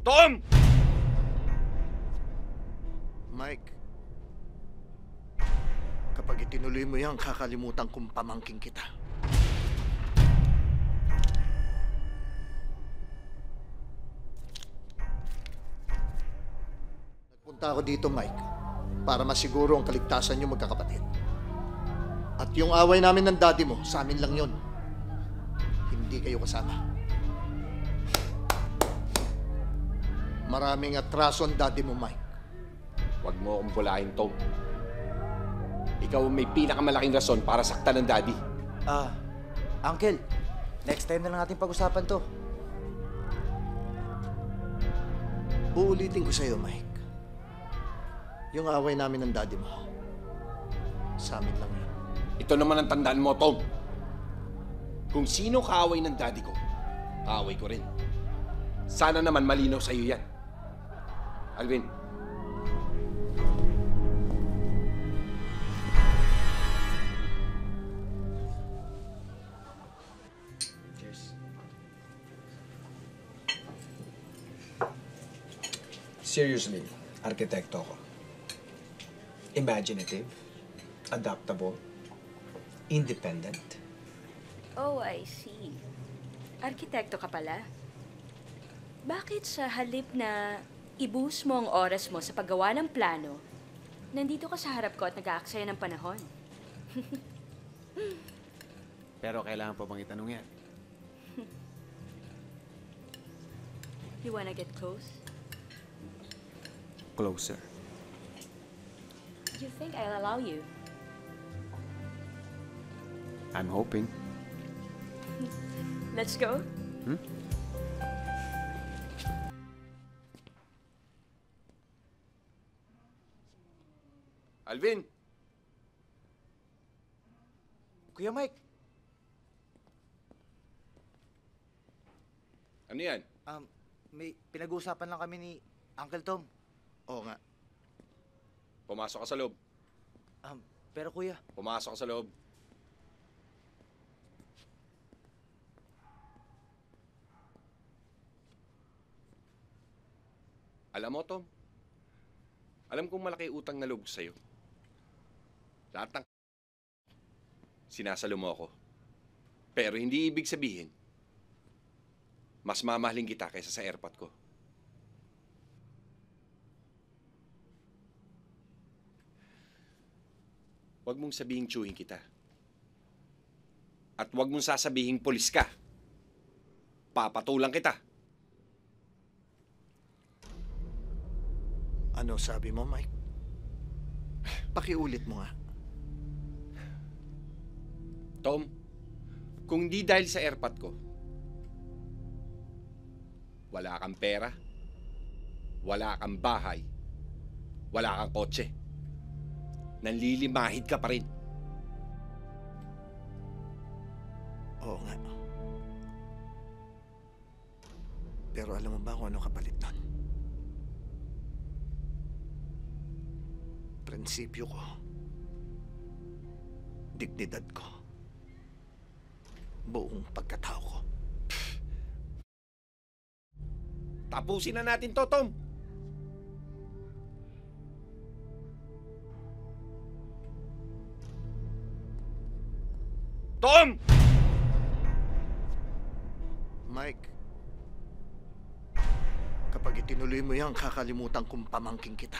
Tom! Mike, kapag itinuloy mo yan, kakalimutan kong pamangking kita. Nagpunta ako dito, Mike, para masiguro ang kaligtasan niyo magkakapatid. At yung away namin ng daddy mo, sa amin lang yon. Hindi kayo kasama. Maraming atraso ang daddy mo, Mike. Huwag mo akong bulahin, Tom. Ikaw ang may pinakamalaking rason para saktan ng daddy. Uncle, next time na lang natin pag-usapan to. Uulitin ko sa'yo, Mike. Yung away namin ng daddy mo, sa amin lang yun. Ito naman ang tandaan mo, Tom. Kung sino kaaway ng daddy ko, kaaway ko rin. Sana naman malinaw sa'yo yan. Alvin. Cheers. Seriously, arkitekto ako. Imaginative, adaptable, independent. Oh, I see. Arkitekto ka pala. Bakit sa halip na i-boost mo ang oras mo sa paggawa ng plano, nandito ka sa harap ko at nag-aaksaya ng panahon? Pero kailangan pa bang itanong yan? You wanna get close? Closer. You think I'll allow you? I'm hoping. Let's go? Alvin! Kuya Mike, Ano yan? may pinag-uusapan lang kami ni Uncle Tom. Oo nga. Pumasok ka sa loob. Pero kuya, Pumasok ka sa loob. Alam mo, Tom, alam kong malaki utang na loob ko sa'yo. Lahat ng sinasalo mo ako. Pero hindi ibig sabihin, mas mamahalin kita kaysa sa airpot ko. Huwag mong sabihing tsuhin kita. At huwag mong sasabihing pulis ka. Papatulang kita. Ano sabi mo, Mike? Pakiulit mo nga. Tom, kung di dahil sa airpot ko, wala kang pera, wala kang bahay, wala kang kotse. Nanlilimahid ka pa rin. Oo nga. Pero alam mo ba kung ano kapalit nun? Prinsipyo ko. Dignidad ko. Buong pagkatao ko. Tapusin na natin to, Tom. Tom! Mike, kapag itinuloy mo yan, kakalimutan kong pamangking kita.